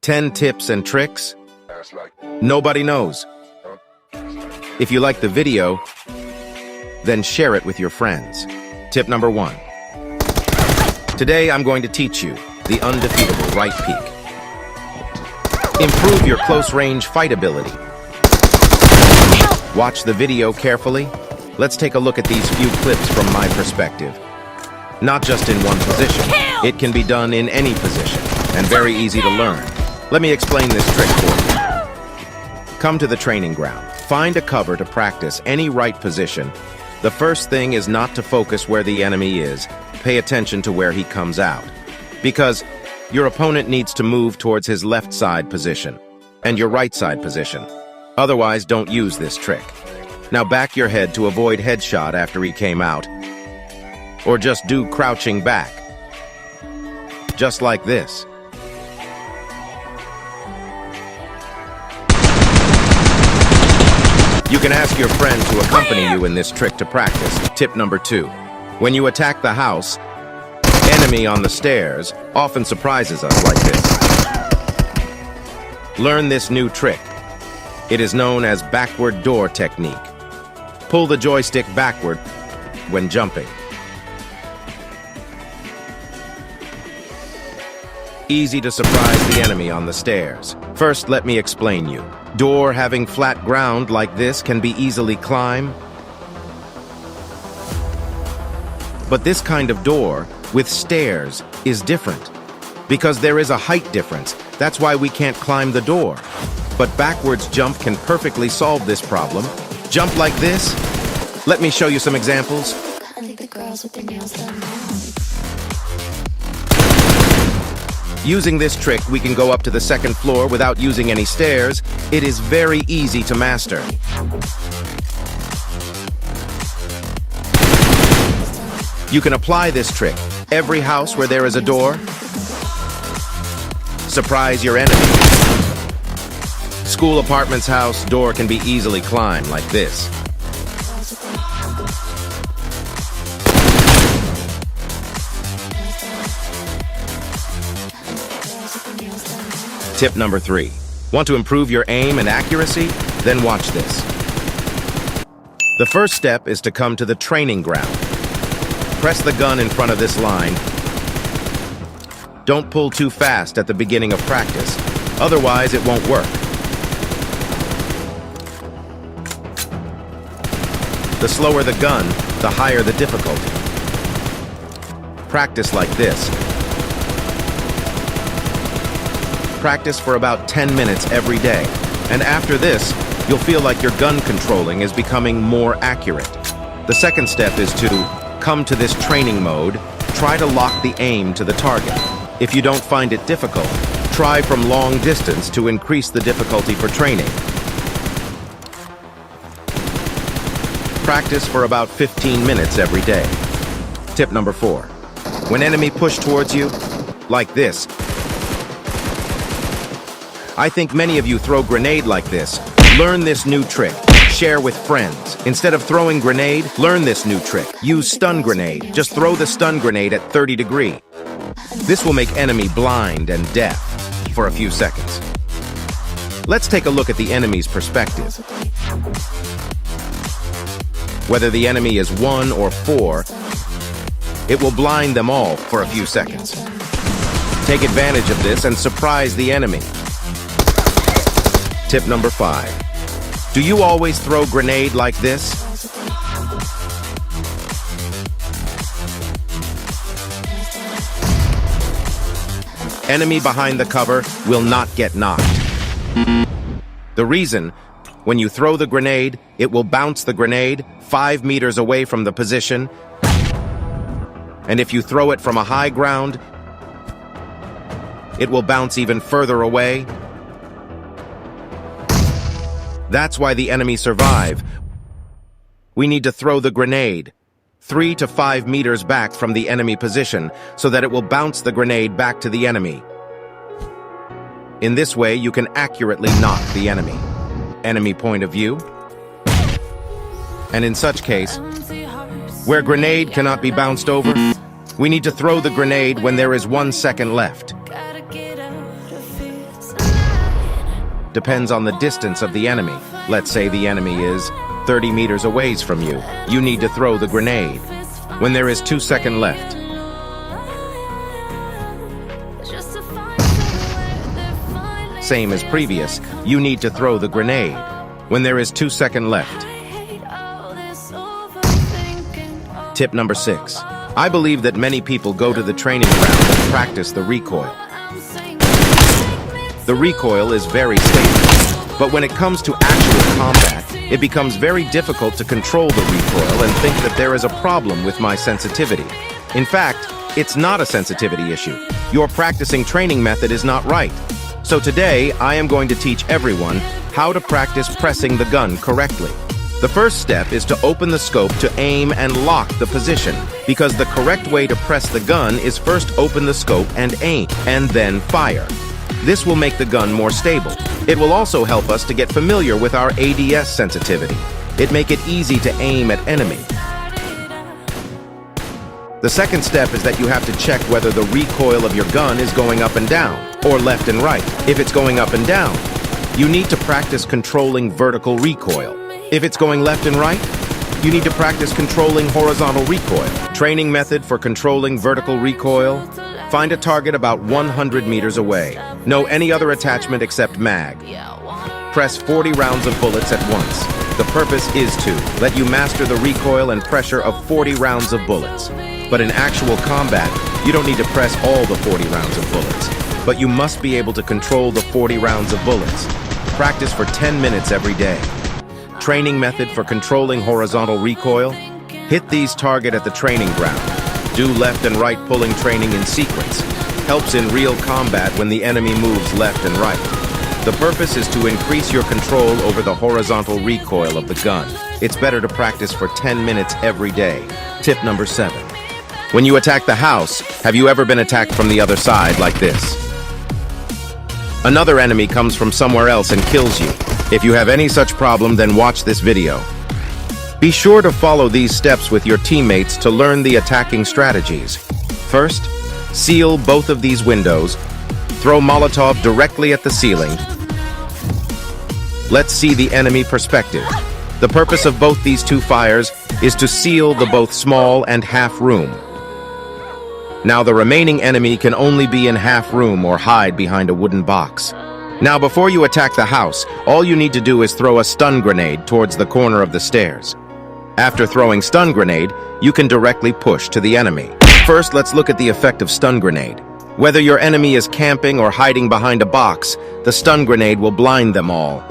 10 tips and tricks nobody knows. If you like the video, then share it with your friends. Tip number 1. Today I'm going to teach you the undefeatable right peek. Improve your close-range fight ability. Watch the video carefully. Let's take a look at these few clips from my perspective. Not just in one position. It can be done in any position, and very easy to learn. Let me explain this trick for you. Come to the training ground. Find a cover to practice any right position. The first thing is not to focus where the enemy is. Pay attention to where he comes out. Because your opponent needs to move towards his left side position and your right side position. Otherwise, don't use this trick. Now back your head to avoid headshot after he came out. Or just do crouching back. Just like this. You can ask your friend to accompany you in this trick to practice. Tip number 2. When you attack the house, enemy on the stairs often surprises us like this. Learn this new trick. It is known as backward door technique. Pull the joystick backward when jumping. Easy to surprise the enemy on the stairs. First, let me explain you. Door having flat ground like this can be easily climbed. But this kind of door with stairs is different. Because there is a height difference, that's why we can't climb the door. But backwards jump can perfectly solve this problem. Jump like this. Let me show you some examples. Using this trick, we can go up to the second floor without using any stairs. It is very easy to master. You can apply this trick every house where there is a door. Surprise your enemy. School apartment's house door can be easily climbed like this. Tip number 3. Want to improve your aim and accuracy? Then watch this. The first step is to come to the training ground. Press the gun in front of this line. Don't pull too fast at the beginning of practice, otherwise it won't work. The slower the gun, the higher the difficulty. Practice like this. Practice for about 10 minutes every day, and after this, you'll feel like your gun controlling is becoming more accurate. The second step is to come to this training mode. Try to lock the aim to the target. If you don't find it difficult, try from long distance to increase the difficulty for training. Practice for about 15 minutes every day. Tip number 4. When enemy push towards you, like this. I think many of you throw grenade like this. Learn this new trick. Share with friends. Instead of throwing grenade, learn this new trick. Use stun grenade. Just throw the stun grenade at 30 degrees. This will make enemy blind and deaf for a few seconds. Let's take a look at the enemy's perspective. Whether the enemy is 1 or 4, it will blind them all for a few seconds. Take advantage of this and surprise the enemy. Tip number 5. Do you always throw grenade like this? Enemy behind the cover will not get knocked. The reason, when you throw the grenade, it will bounce the grenade 5 meters away from the position. And if you throw it from a high ground, it will bounce even further away. That's why the enemy survive. We need to throw the grenade 3 to 5 meters back from the enemy position so that it will bounce the grenade back to the enemy. In this way, you can accurately knock the enemy. Enemy point of view. And in such case, where grenade cannot be bounced over, we need to throw the grenade when there is 1 second left. depends on the distance of the enemy. Let's say the enemy is 30 meters away from you. You need to throw the grenade. When there is 2 seconds left, same as previous, you need to throw the grenade. When there is 2 seconds left. Tip number 6. I believe that many people go to the training ground and practice the recoil. The recoil is very stable, but when it comes to actual combat, it becomes very difficult to control the recoil and think that there is a problem with my sensitivity. In fact, it's not a sensitivity issue. Your practicing training method is not right. So today, I am going to teach everyone how to practice pressing the gun correctly. The first step is to open the scope to aim and lock the position, because the correct way to press the gun is first open the scope and aim, and then fire. This will make the gun more stable. It will also help us to get familiar with our ADS sensitivity. It make it easy to aim at enemy. The second step is that you have to check whether the recoil of your gun is going up and down, or left and right. If it's going up and down, you need to practice controlling vertical recoil. If it's going left and right, you need to practice controlling horizontal recoil. Training method for controlling vertical recoil: find a target about 100 meters away. No any other attachment except mag. Press 40 rounds of bullets at once. The purpose is to let you master the recoil and pressure of 40 rounds of bullets. But in actual combat, you don't need to press all the 40 rounds of bullets. But you must be able to control the 40 rounds of bullets. Practice for 10 minutes every day. Training method for controlling horizontal recoil: hit these target at the training ground. Do left and right pulling training in sequence. Helps in real combat when the enemy moves left and right. The purpose is to increase your control over the horizontal recoil of the gun. It's better to practice for 10 minutes every day. Tip number 7. When you attack the house, have you ever been attacked from the other side like this? Another enemy comes from somewhere else and kills you. If you have any such problem, then watch this video. Be sure to follow these steps with your teammates to learn the attacking strategies. First, seal both of these windows. Throw Molotov directly at the ceiling. Let's see the enemy perspective. The purpose of both these two fires is to seal the both small and half room. Now the remaining enemy can only be in half room or hide behind a wooden box. Now before you attack the house, all you need to do is throw a stun grenade towards the corner of the stairs. After throwing stun grenade, you can directly push to the enemy. First, let's look at the effect of stun grenade. Whether your enemy is camping or hiding behind a box, the stun grenade will blind them all.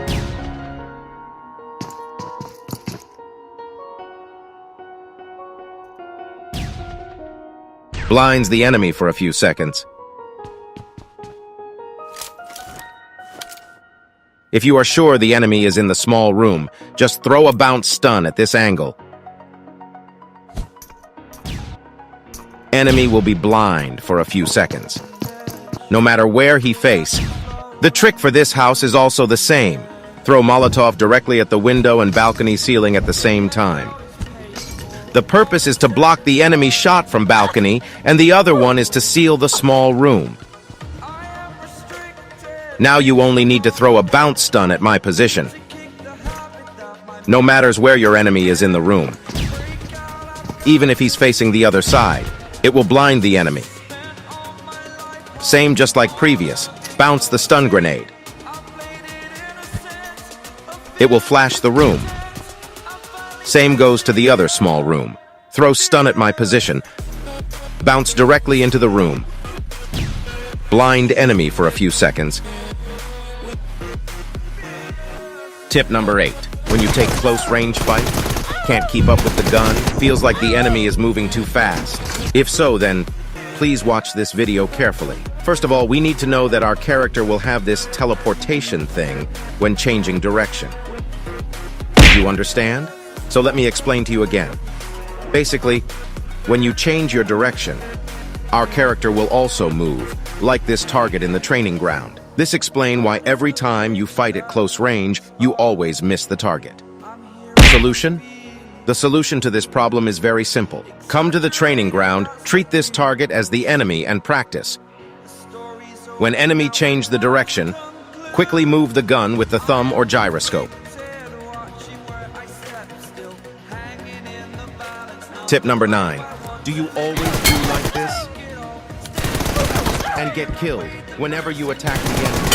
Blinds the enemy for a few seconds. If you are sure the enemy is in the small room, just throw a bounce stun at this angle. Enemy will be blind for a few seconds, no matter where he face. The trick for this house is also the same. Throw Molotov directly at the window and balcony ceiling at the same time. The purpose is to block the enemy shot from balcony, and the other one is to seal the small room. Now you only need to throw a bounce stun at my position. No matters where your enemy is in the room. Even if he's facing the other side, it will blind the enemy. Same just like previous. Bounce the stun grenade. It will flash the room. Same goes to the other small room. Throw stun at my position. Bounce directly into the room. Blind enemy for a few seconds. Tip number 8. When you take close range fight, can't keep up with the gun, feels like the enemy is moving too fast. If so, then please watch this video carefully. First of all, we need to know that our character will have this teleportation thing when changing direction. Do you understand? So let me explain to you again. Basically, when you change your direction, our character will also move, like this target in the training ground. This explains why every time you fight at close range, you always miss the target. Solution? The solution to this problem is very simple. Come to the training ground, treat this target as the enemy and practice. When enemy change the direction, Quickly move the gun with the thumb or gyroscope. Tip number 9. Do you always do like this? And get killed whenever you attack the enemy.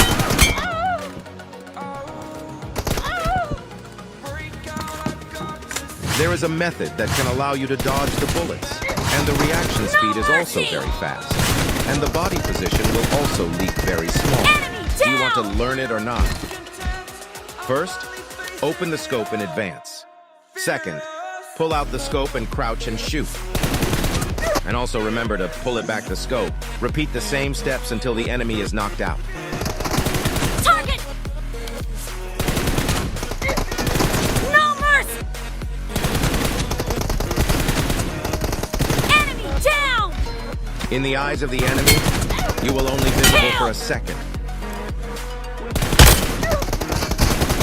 There is a method that can allow you to dodge the bullets, and the reaction speed is also very fast. And the body position will also leak very small. Do you want to learn it or not? First, open the scope in advance. Second, pull out the scope and crouch and shoot. And also remember to pull it back the scope. Repeat the same steps until the enemy is knocked out. Target! No mercy! Enemy down! In the eyes of the enemy, you will only be visible for a second.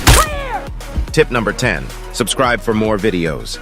Clear! Tip number 10. Subscribe for more videos.